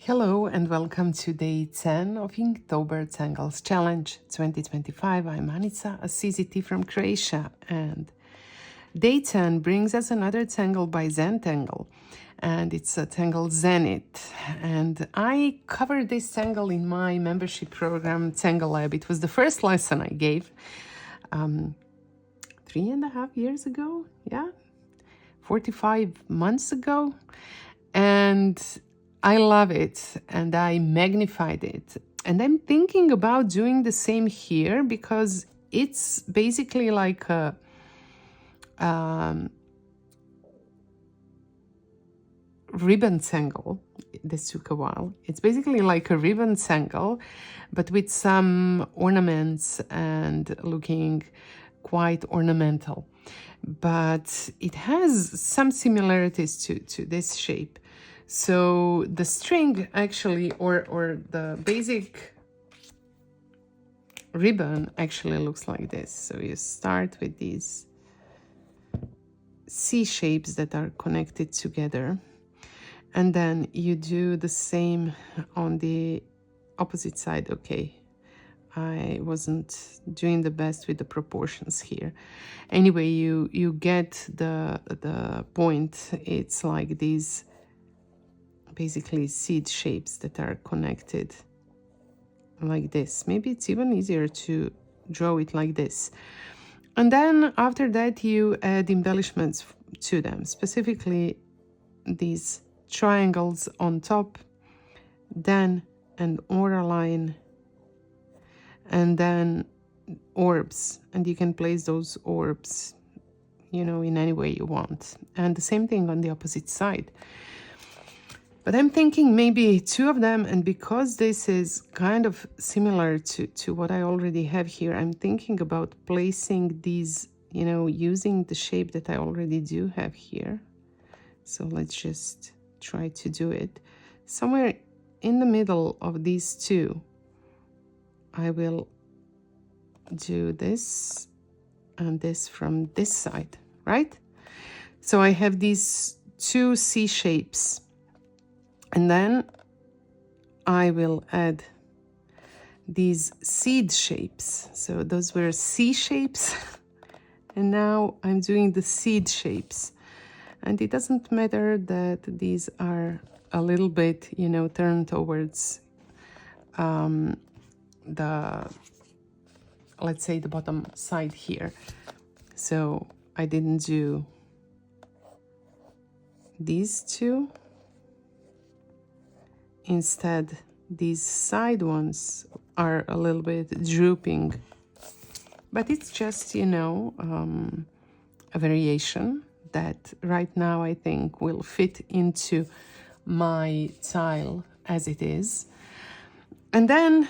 Hello and welcome to day 10 of Inktober Tangles Challenge 2025. I'm Anica, a CZT from Croatia, and day 10 brings us another tangle by Zentangle, and it's a tangle Zenith. And I covered this tangle in my membership program, Tangle Lab. It was the first lesson I gave 3.5 years ago, 45 months ago. And I love it and I magnified it. And I'm thinking about doing the same here because it's basically like a ribbon tangle. This took a while. It's basically like a ribbon tangle, but with some ornaments and looking quite ornamental. But it has some similarities to this shape. So the string actually, or the basic ribbon actually looks like this. So you start with these C shapes that are connected together. And then you do the same on the opposite side. Okay, I wasn't doing the best with the proportions here. Anyway, you get the point. It's like these basically seed shapes that are connected like this. Maybe it's even easier to draw it like this. And then after that you add embellishments to them, specifically these triangles on top, then an aura line, and then orbs. And you can place those orbs, in any way you want. And the same thing on the opposite side. But I'm thinking maybe two of them, and because this is kind of similar to what I already have here, I'm thinking about placing these, using the shape that I already do have here. So let's just try to do it. Somewhere in the middle of these two, I will do this and this from this side, right? So I have these two C shapes. And then I will add these seed shapes. So those were C shapes. And now I'm doing the seed shapes. And it doesn't matter that these are a little bit, turned towards let's say the bottom side here. So I didn't do these two. Instead, these side ones are a little bit drooping, but it's just, a variation that right now I think will fit into my tile as it is. And then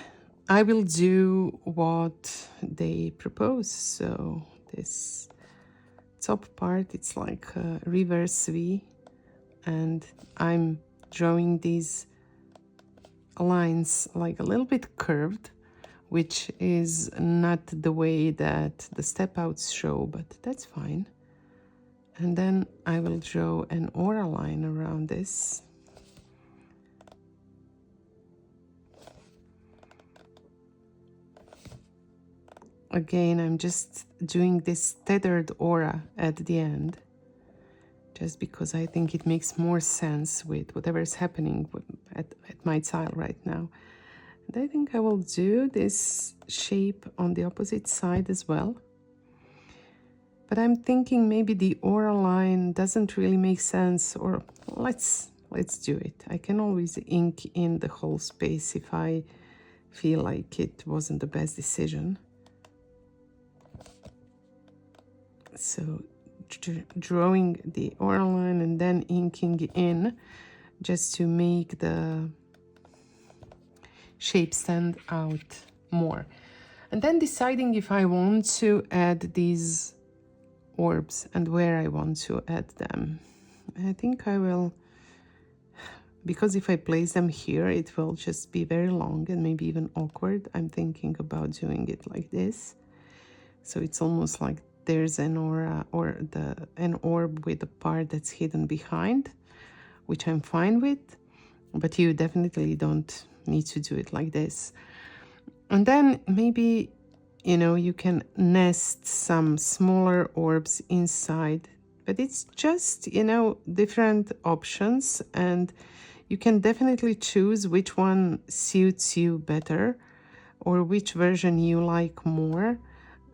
I will do what they propose. So this top part, it's like a reverse V, and I'm drawing these lines like a little bit curved, which is not the way that the step outs show, but that's fine. And then I will draw an aura line around this. Again, I'm just doing this tethered aura at the end, just because I think it makes more sense with whatever is happening at my tile right now. And I think I will do this shape on the opposite side as well. But I'm thinking maybe the aura line doesn't really make sense, or let's do it. I can always ink in the whole space if I feel like it wasn't the best decision. So drawing the aura line and then inking in just to make the shape stand out more. And then deciding if I want to add these orbs and where I want to add them. I think I will, because if I place them here, it will just be very long and maybe even awkward. I'm thinking about doing it like this. So it's almost like there's an aura or an orb with a part that's hidden behind, which I'm fine with. but you definitely don't need to do it like this. And then maybe, you know, you can nest some smaller orbs inside, but it's just, you know, different options, and you can definitely choose which one suits you better or which version you like more,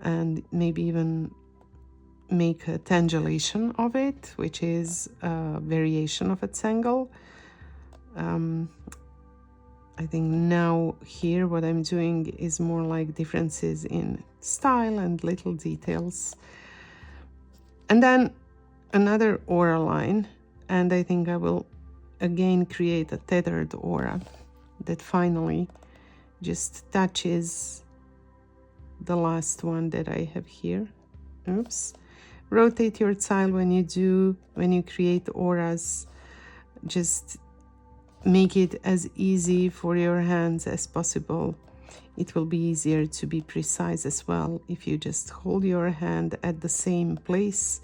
and maybe even make a tangulation of it, which is a variation of a tangle. I think now here what I'm doing is more like differences in style and little details. And then another aura line, and I think I will again create a tethered aura that finally just touches the last one that I have here. Oops. Rotate your tile when you create auras. Just make it as easy for your hands as possible. It will be easier to be precise as well if you just hold your hand at the same place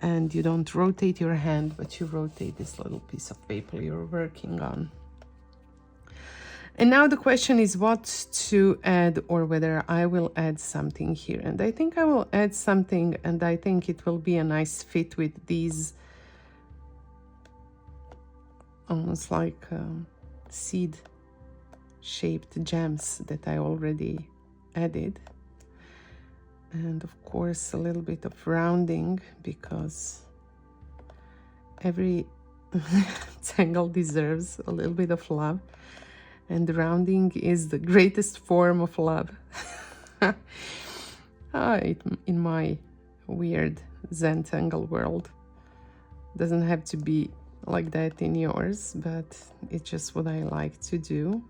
and you don't rotate your hand, but you rotate this little piece of paper you're working on. And now the question is what to add, or whether I will add something here. And I think I will add something, and I think it will be a nice fit with these almost like seed-shaped gems that I already added. And of course a little bit of rounding, because every tangle deserves a little bit of love, and rounding is the greatest form of love. In my weird Zentangle world. Doesn't have to be like that in yours, but it's just what I like to do.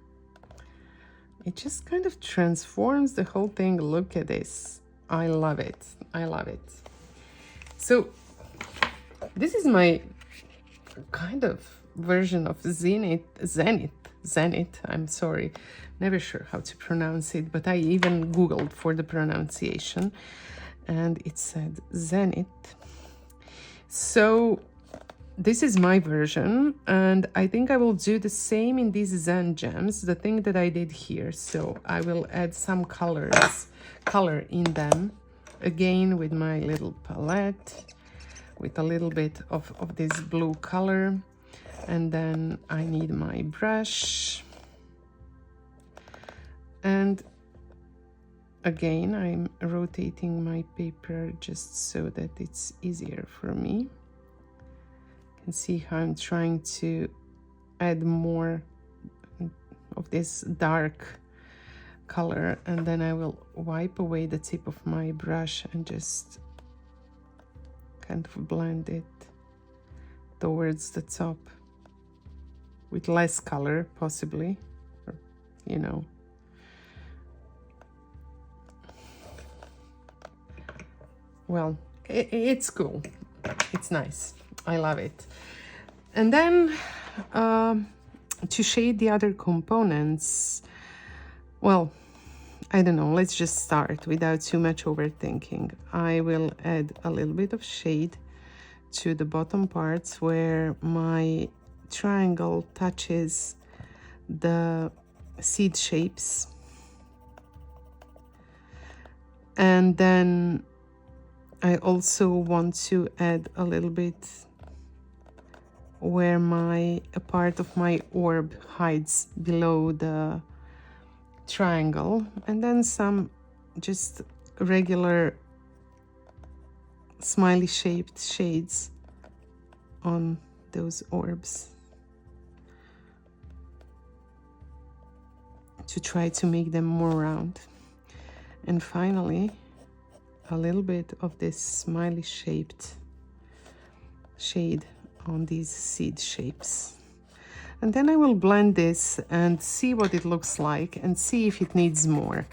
It just kind of transforms the whole thing. Look at this. I love it. I love it. So this is my kind of version of Zenith. I'm sorry, never sure how to pronounce it, but I even Googled for the pronunciation and it said Zenith. So this is my version, and I think I will do the same in these Zen gems, the thing that I did here. So I will add some color in them, again with my little palette, with a little bit of this blue color. And then I need my brush. And again, I'm rotating my paper just so that it's easier for me. You can see how I'm trying to add more of this dark color, and then I will wipe away the tip of my brush and just kind of blend it towards the top with less color, possibly, or, you know. Well, it's cool. It's nice. I love it. And then to shade the other components, well, I don't know, let's just start without too much overthinking. I will add a little bit of shade to the bottom parts where my triangle touches the seed shapes. And then I also want to add a little bit where a part of my orb hides below the triangle, and then some just regular smiley shaped shades on those orbs to try to make them more round. And finally a little bit of this smiley shaped shade on these seed shapes. And then I will blend this and see what it looks like and see if it needs more.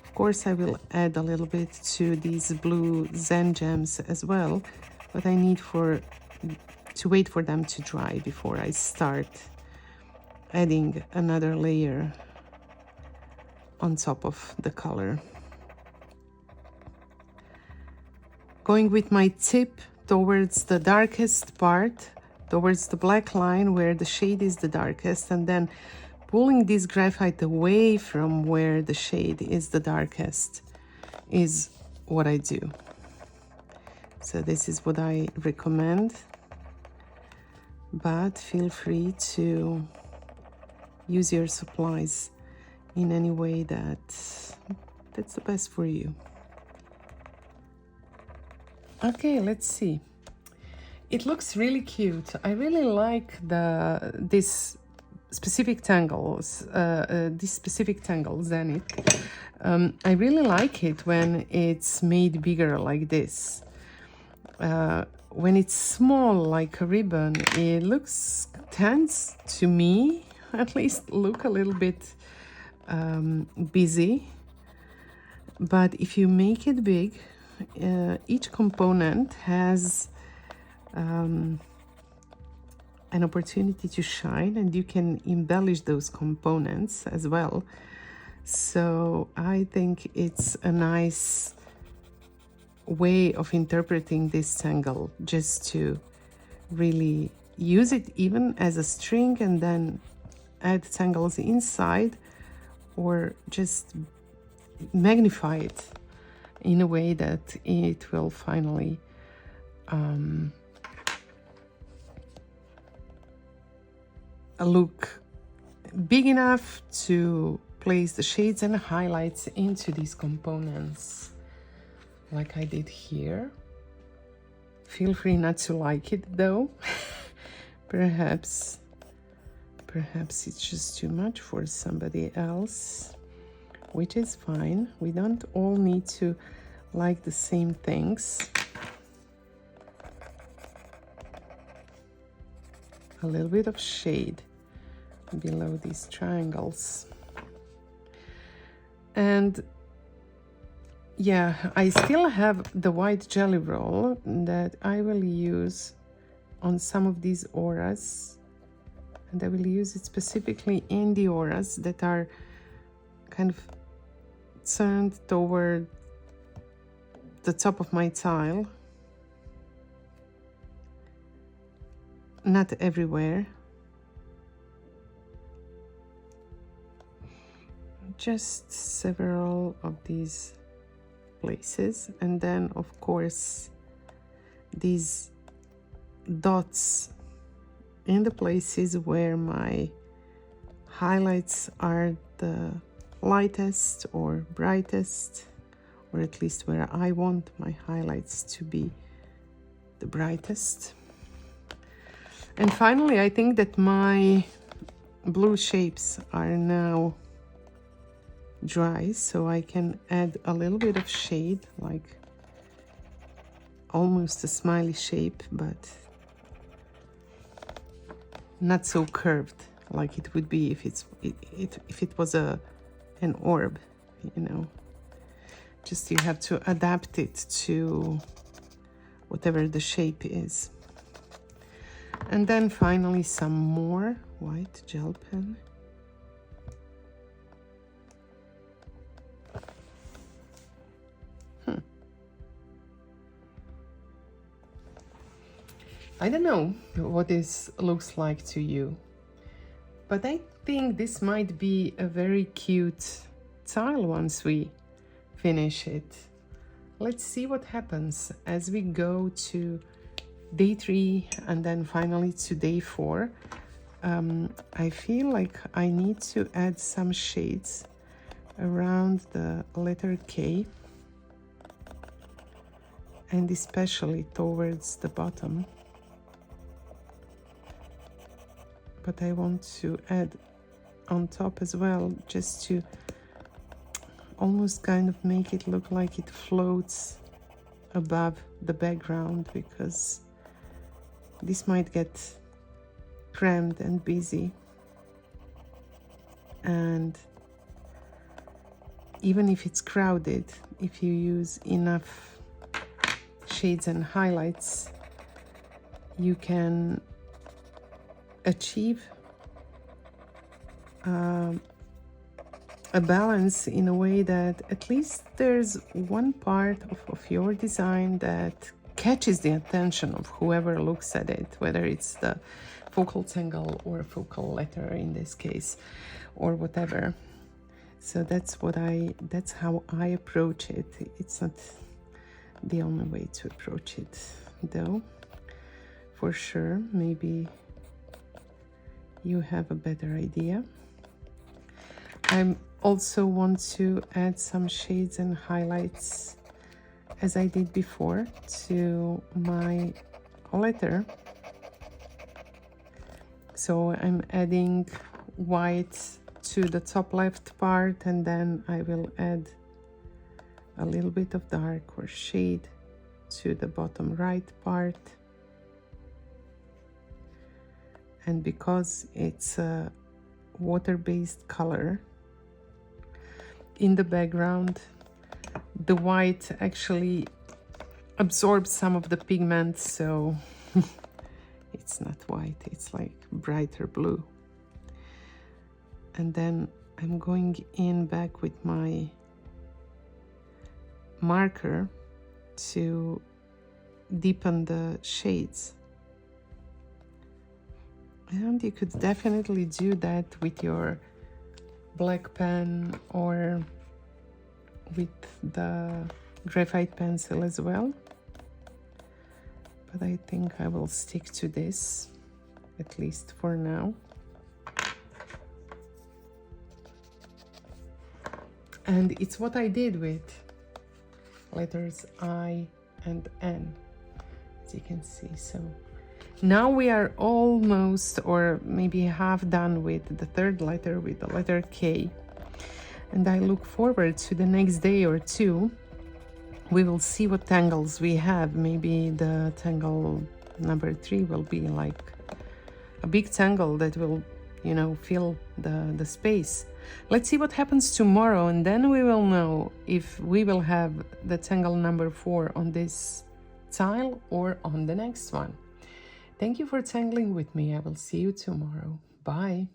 Of course, I will add a little bit to these blue Zen gems as well, but I need to wait for them to dry before I start adding another layer on top of the color. Going with my tip towards the darkest part towards the black line where the shade is the darkest, and then pulling this graphite away from where the shade is the darkest is what I do. So this is what I recommend, but feel free to use your supplies in any way that's the best for you. Okay, let's see. It looks really cute. I really like this specific tangle, Zenith. I really like it when it's made bigger like this. When it's small like a ribbon, it tends to me at least look a little bit busy. But if you make it big, each component has an opportunity to shine, and you can embellish those components as well. So I think it's a nice way of interpreting this tangle, just to really use it even as a string and then add tangles inside, or just magnify it in a way that it will finally look big enough to place the shades and highlights into these components, like I did here. Feel free not to like it though. Perhaps it's just too much for somebody else, which is fine. We don't all need to like the same things. A little bit of shade below these triangles. And yeah, I still have the white jelly roll that I will use on some of these auras, and I will use it specifically in the auras that are kind of turned toward the top of my tile. Not everywhere. Just several of these places, and then of course these dots in the places where my highlights are the lightest or brightest, or at least where I want my highlights to be the brightest. And finally, I think that my blue shapes are now dry, so I can add a little bit of shade, like almost a smiley shape, but not so curved like it would be if it was an orb, you know. Just you have to adapt it to whatever the shape is. And then finally some more white gel pen. I don't know what this looks like to you, but I think this might be a very cute tile once we finish it. Let's see what happens as we go to day 3 and then finally to day 4. I feel like I need to add some shades around the letter K, and especially towards the bottom. But I want to add on top as well, just to almost kind of make it look like it floats above the background, because this might get crammed and busy. And even if it's crowded, if you use enough shades and highlights, you can achieve a balance in a way that at least there's one part of your design that catches the attention of whoever looks at it, whether it's the focal tangle or focal letter in this case, or whatever. So that's how I approach it. It's not the only way to approach it, though, for sure. Maybe you have a better idea. I also want to add some shades and highlights, as I did before, to my letter. So I'm adding white to the top left part, and then I will add a little bit of dark or shade to the bottom right part. And because it's a water-based color, in the background the white actually absorbs some of the pigment, so it's not white, it's like brighter blue. And then I'm going in back with my marker to deepen the shades. And you could definitely do that with your black pen or with the graphite pencil as well. But I think I will stick to this, at least for now. And it's what I did with letters I and N, as you can see. So now we are almost, or maybe half done with the third letter, with the letter K. And I look forward to the next day or two. We will see what tangles we have. Maybe the tangle number 3 will be like a big tangle that will, you know, fill the space. Let's see what happens tomorrow, and then we will know if we will have the tangle number 4 on this tile or on the next one. Thank you for tangling with me. I will see you tomorrow. Bye.